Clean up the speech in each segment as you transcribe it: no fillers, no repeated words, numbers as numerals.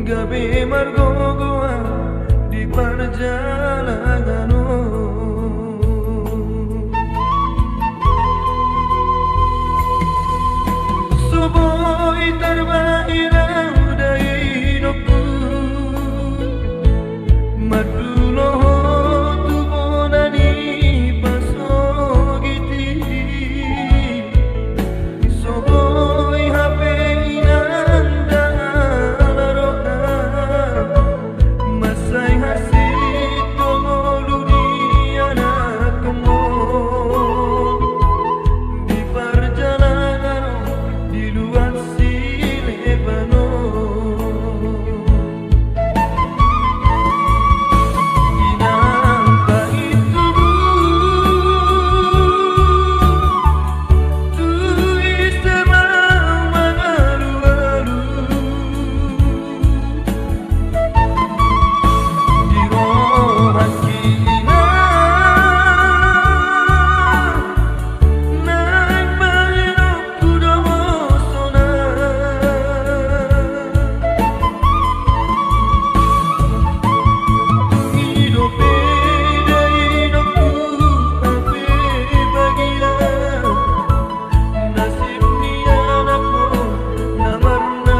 gabe margogoa di perjalananmu. Subuh terbahirau dari hidupku, maduloho tubonani pasogiti. Soboy hape inanda alaroha, masai hasit tolu di anak kemo. Di perjalanan di luar Silebano, inamba itu tu isema mangalu-alu di rohan kina naik mahirap kudomo sona. Hidup beda hidupku ape bagia, nasib ni anakku namarna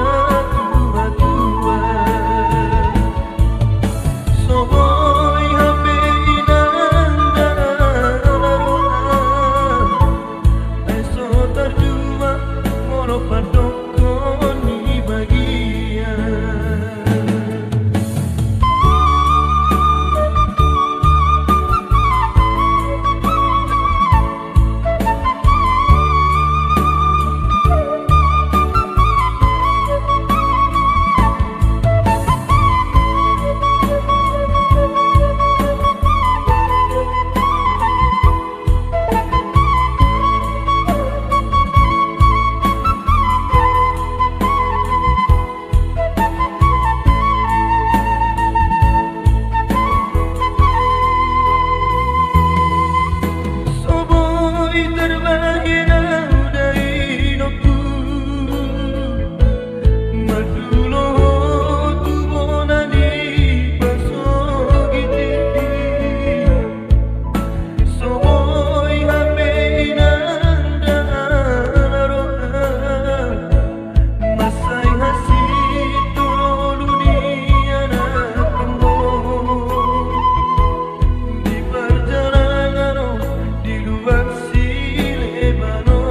tua-tua. Soboy hape inanda alaroha, eso terdua molo padoko ni bagia. Soboy terbahirau dari hidupku, maduloho tubonani pasogiti. Soboy hape inanda alaroha, masai hasit tolu di anak kemo. Di perjalanan di luar Silebano,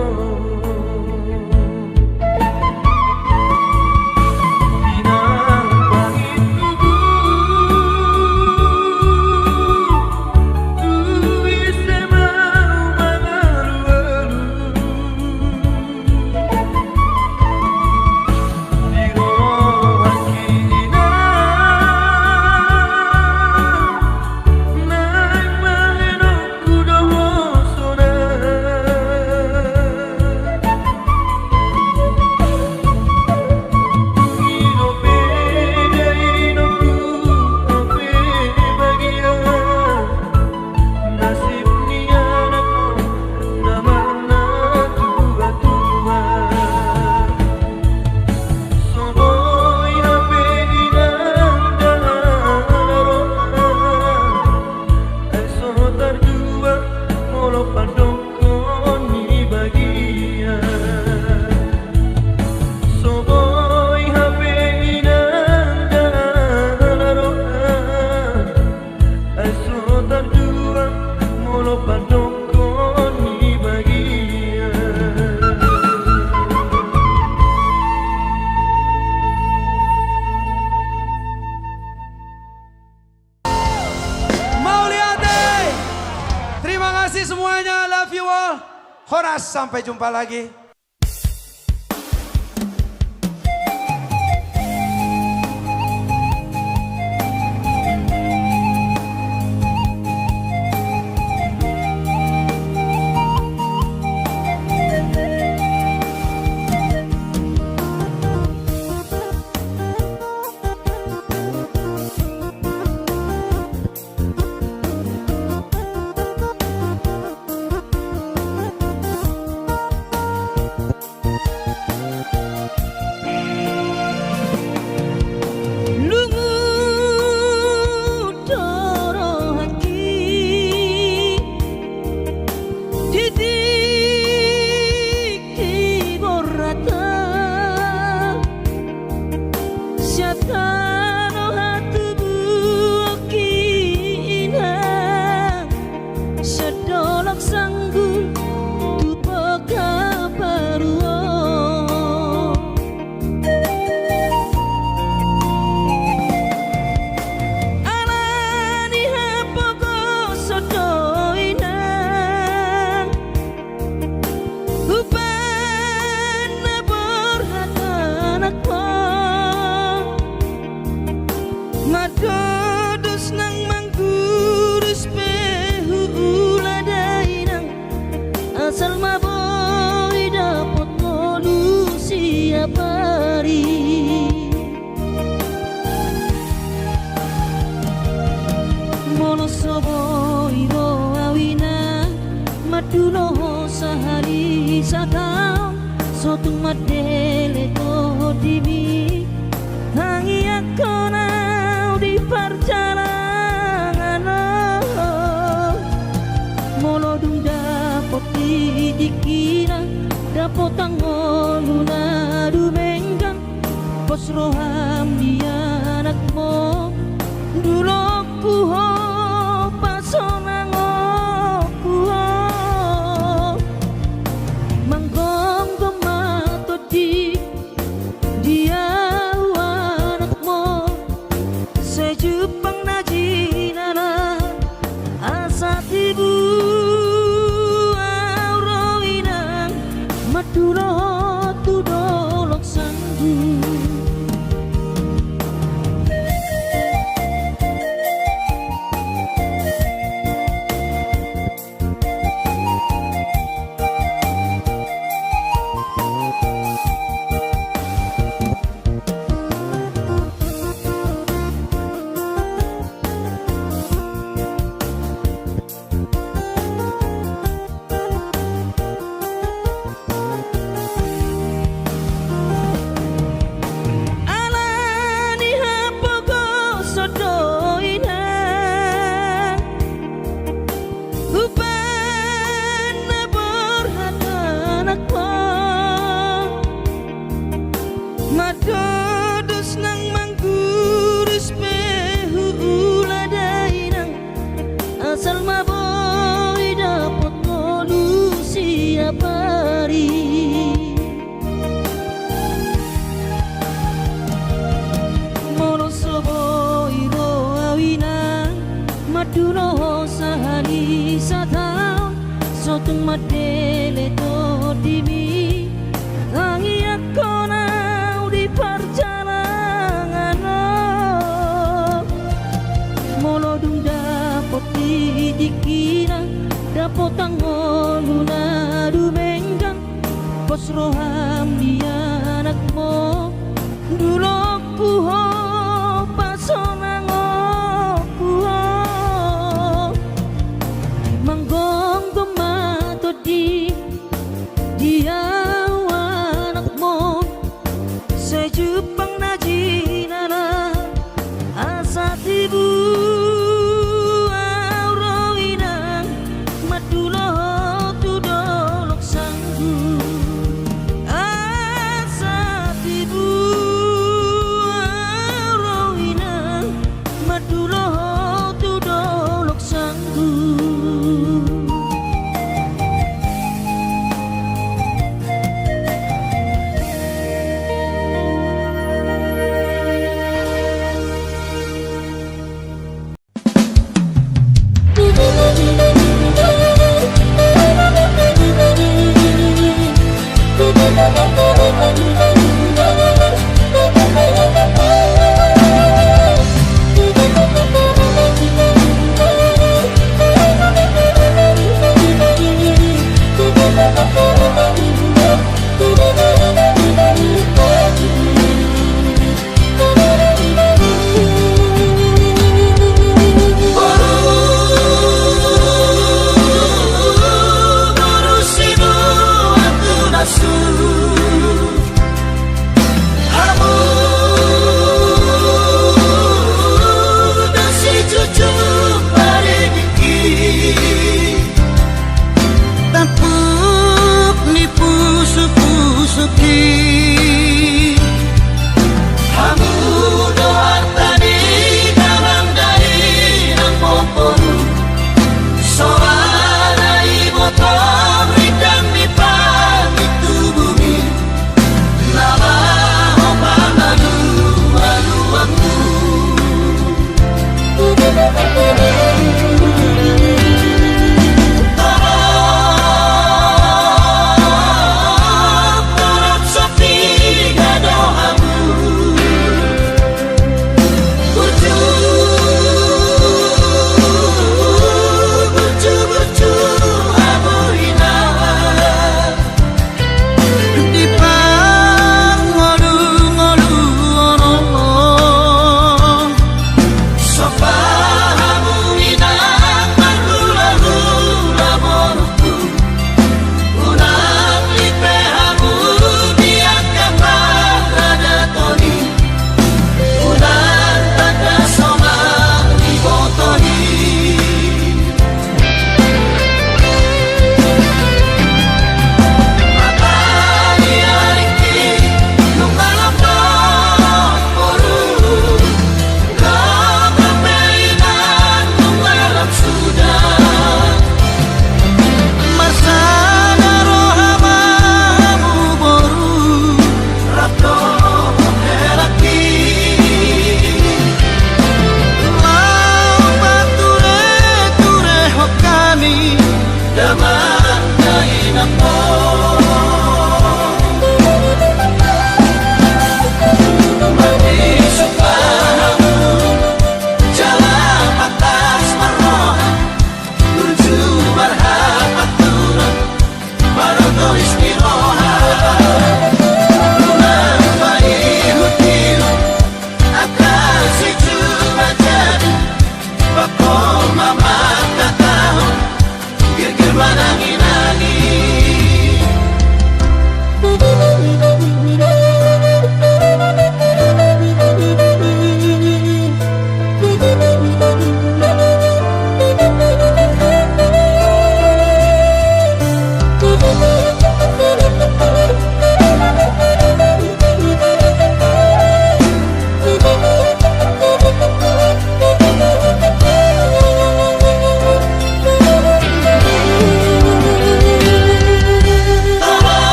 inamba itu tu isema mangalu-alu di rohan kina naik mahirap kudomo sona. Hidup beda hidupku ape bagia, nasib ni anakku namarna tua-tua. Soboy hape inanda alaroha, eso terdua molo padoko ni bagia. Soboy hape inanda alaroha, eso terdua molo padoko ni bagia. Mauliade. Terima kasih semuanya, love you all. Horas, sampai jumpa lagi. Syatano hatu bukina sedolok sanggul tupo kaparuo alani hapoko sodoinang upana borhatanakmo madodus nang manggurus pehu uladainang asal maboy dapot ngolusi apari mono soboy ro awina maduno sahari satao sotung madele to dimi hangi akona di perjalanan molo dung dapot dikira dapot angoluna dumenggang pos roham dia anakmu dulu kuho pasonango kuho manggong gomato di dia sejupang najinana asa tibu auroinang maduro tudolok sanggu madodus nang manggurus pehu uladainang asal maboy dapot ngolusi apari mono soboy ro awina maduno sahari satao sotung madele to dimi hangi akona di perjalanan molo dung dapot dikira dapot angoluna dumenggang pos roham dia anakmu dulu kuho pasonango kuho manggong gomato di dia sejupang najinana asa tibu auroinang madulo tudolok sanggu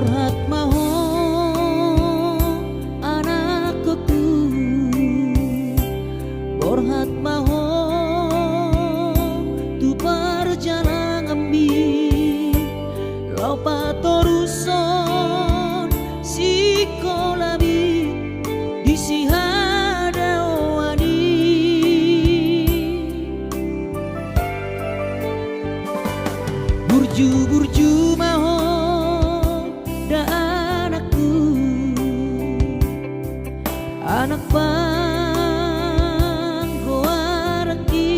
Borhat maho anakku, borhat maho tu perjalanan ambi lau patoruson si kolabi di sihada wani burju maho da anakku, anak bangko araki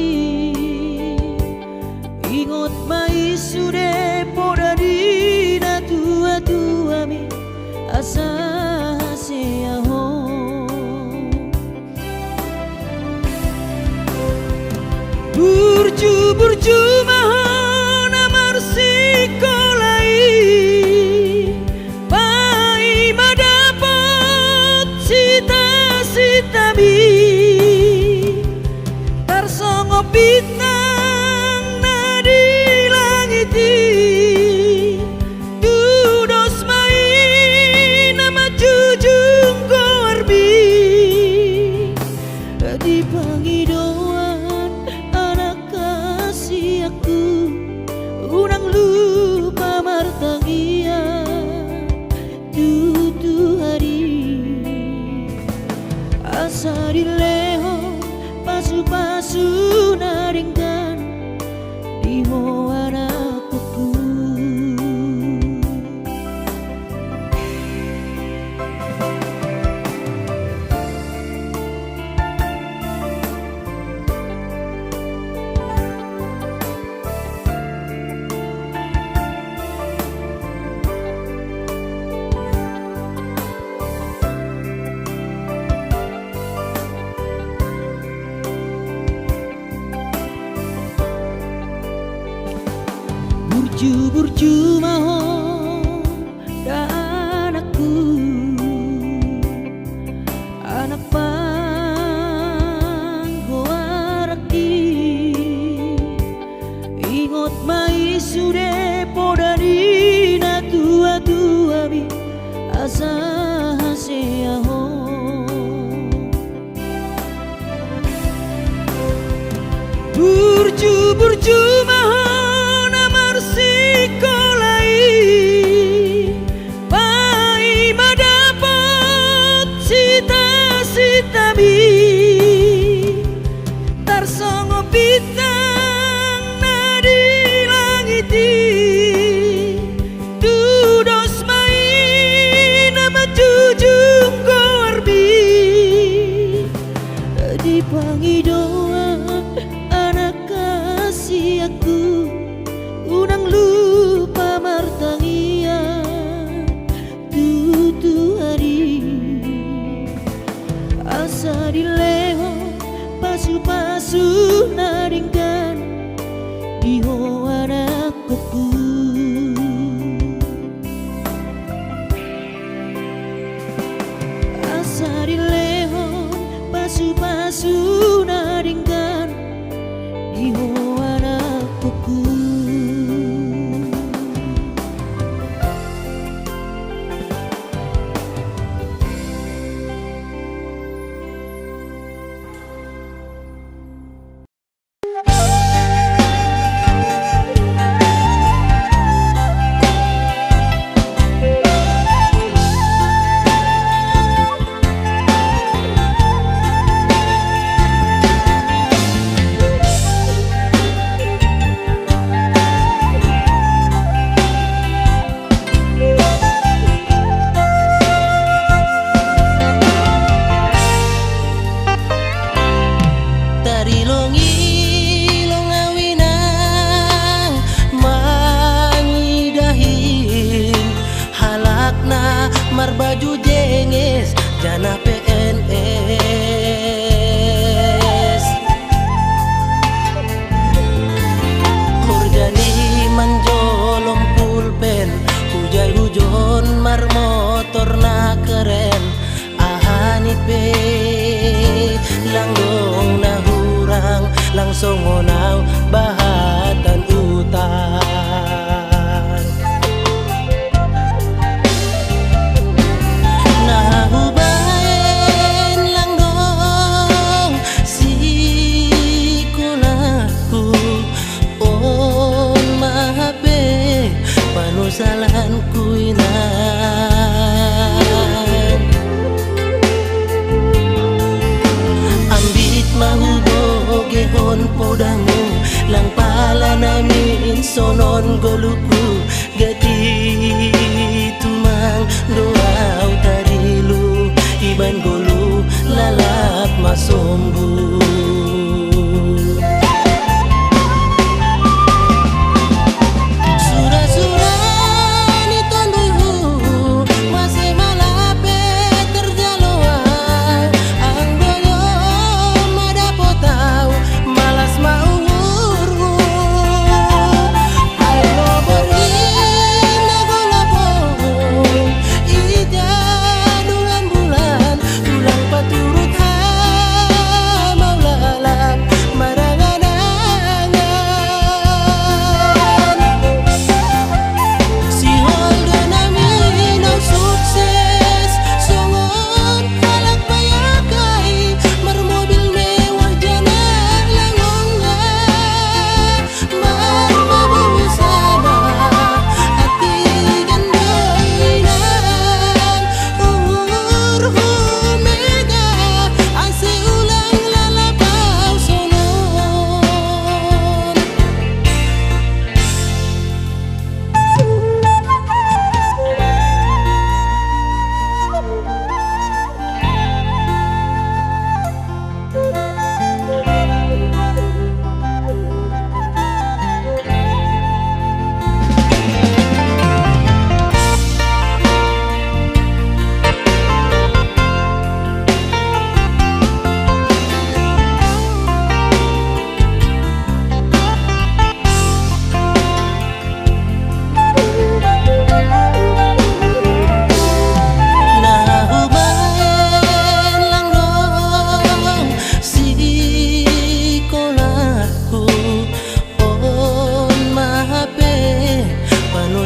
ingot mai sude poda dina tua mi asa seaho burju maho namar sikolai pai madapat sita bi tarsongo bintang nadi langiti dudos mai nama jujung korbi di pangidauan anak kasih aku unang lupa martangia tutu hari asari leho pasu naringkan di ho anakku. Burju maho da anakku, anak bangko araki ingot mai sude poda dina tua bi asa seaho burju maho namar sikolai pai madapat sita bi tarsongo bintang nadi langiti dudos mai nama jujung korbi di pangidauan anak kasih aku unang lupa martangia tutu hari asa dileho pasu naringkan di ho anakku. Asa dileho pasu naringkan di ho anakku. Marbaju jengis jana PNS Hurjani manjolom pulpen hujai hujon mar motor na keren ahani pe langgong na hurang langsung ngonaw bahatan utang gehon podamu lang pala namin sonon goluku gati tumang doaw tarilu iban golu lalap masombu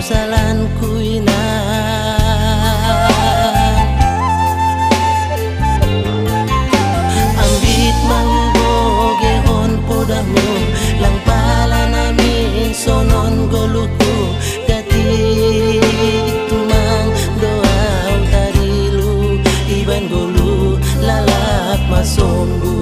salanku ina ambit mangboge hon podamu lang pala namin sonon goluku dati tumang doaw tarilu iban golu lalap masombu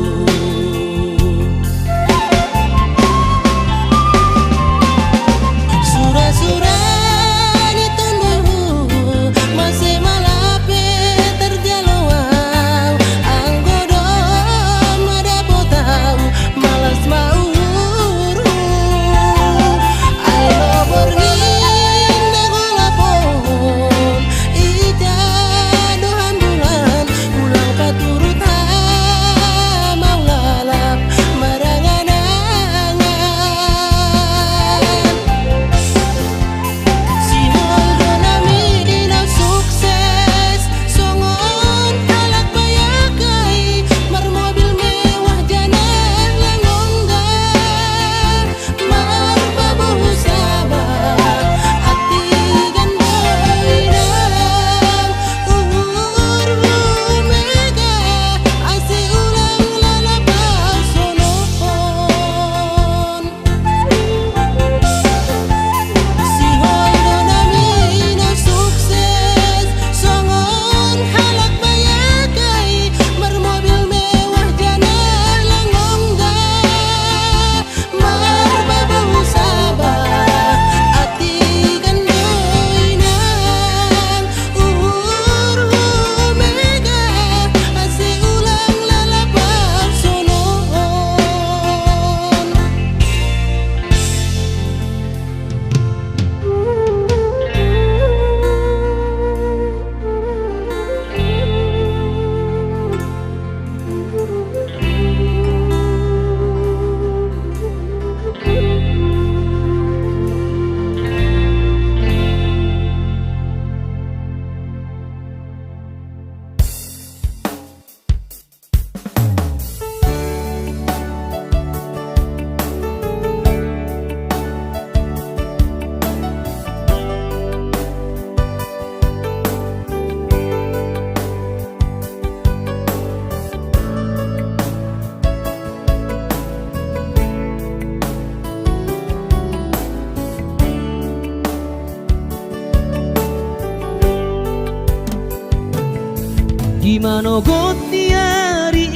Gimana got tiari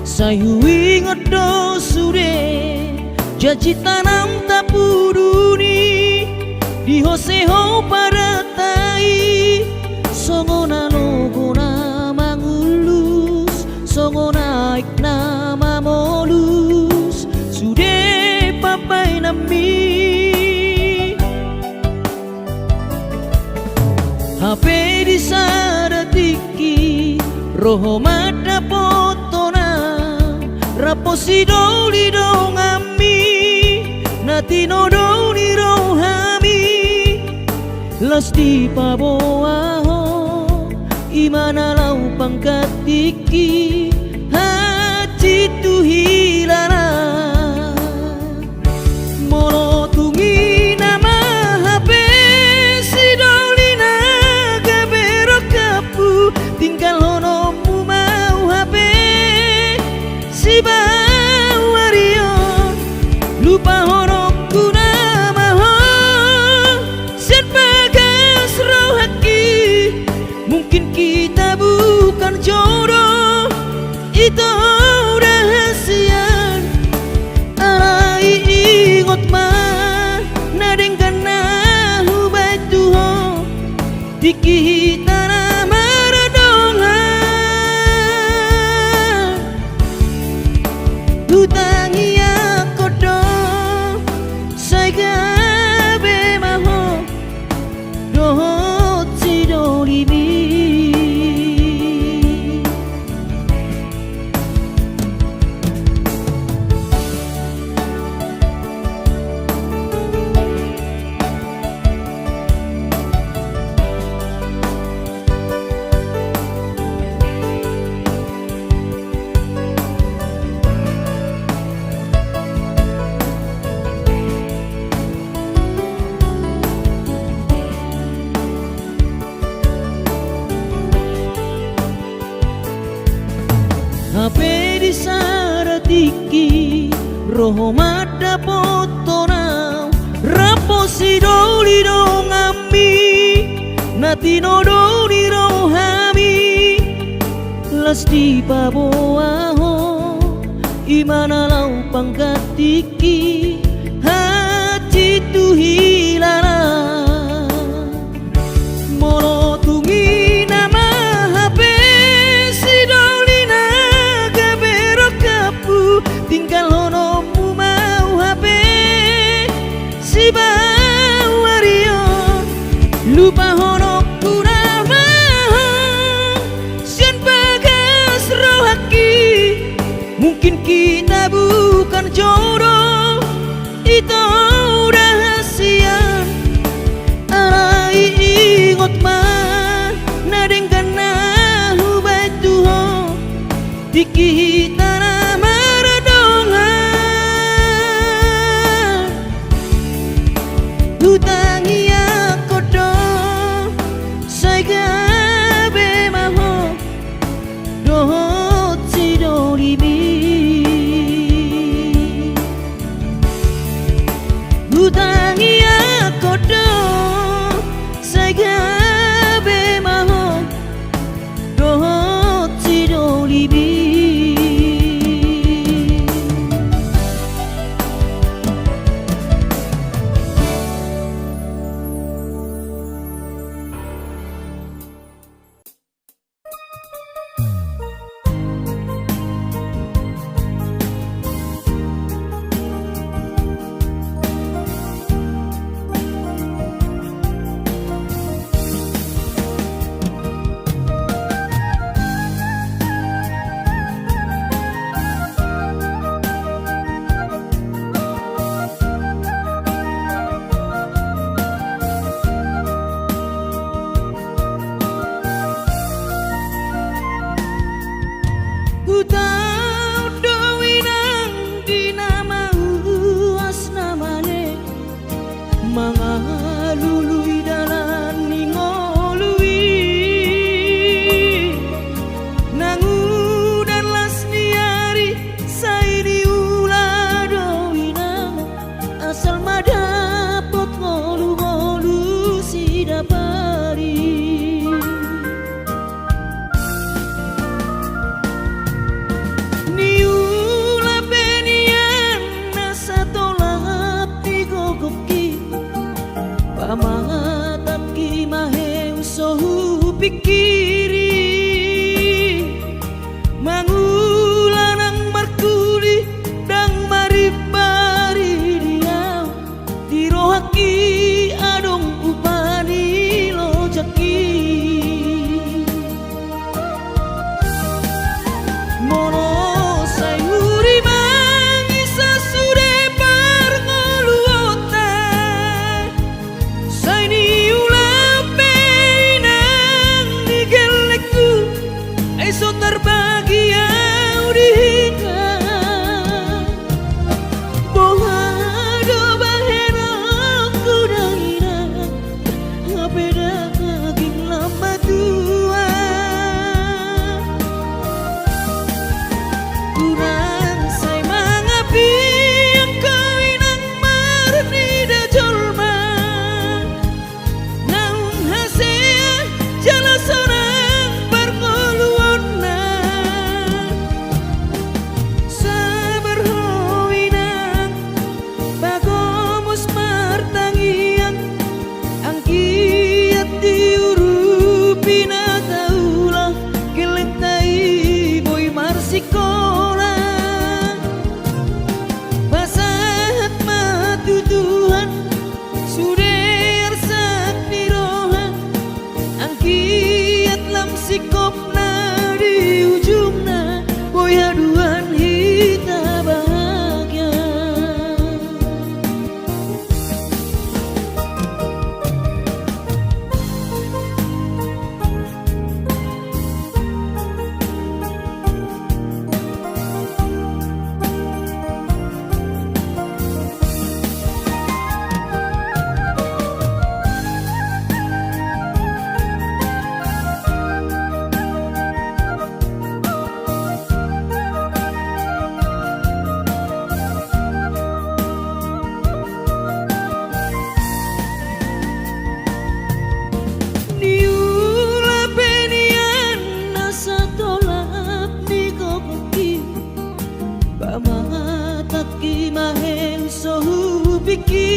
sayuwi ngedos sure janji tanam tapuduni di hoseho paratai songona logona mangulus songona iknama molus sude papai nami HP di sadatiki roho mata potona raposi doli dongami natino doli rohami lasti paboaho imana lau pangkatiki hati tu hilala molo tungi nama HP si doli naga berok kapu tinggal honomu mau HP si bawario lupa honokku nama ho sen bagas rohaki mungkin kita bukan jodoh itu rahasia alai ingot mah nadengkan nahu batuho dikita nama redongan hutangi akodo saya gabe maho dohot si dolibi HP di saratiki roho mata potona raposi doli dongami natino doli rohami lasti paboaho imana lau pangkatiki hati tu hilala molo tungi nama HP si doli naga berok kapu tinggal honomu mau HP si bawario lupa honokku nama sian bagas rohaki mungkin kita bukan jodoh itu rahasia alai ingot mah nadengkan nahu batuho dikita nama redongan hutangi akodo saya gabe maho dohot si dolibi hutangi akodo saya gabe maho dohot si dolibi Mangulanang markuli dang maribari dia dirohaki adong upani lojaki mono sayuri mangisa sude parngoluota saini ulape nang digelekku esok terbagi yang dihingga bohado bahena kudaina ngapeda kaging lama tua kurang say mangapi yang kawinang marni da jolma naung hasea jala sorang parngoluonna sabar hoinang bagomus martangiang angkiat diurupi na taulah kelentai boy marsikola basahat matu Tuhan suder sak nirohan angkiat lam sikopna di ujungna boy haduan hita bahagia niula penian nasa tolak ni kokoki bamatat ki maheng sohu pikir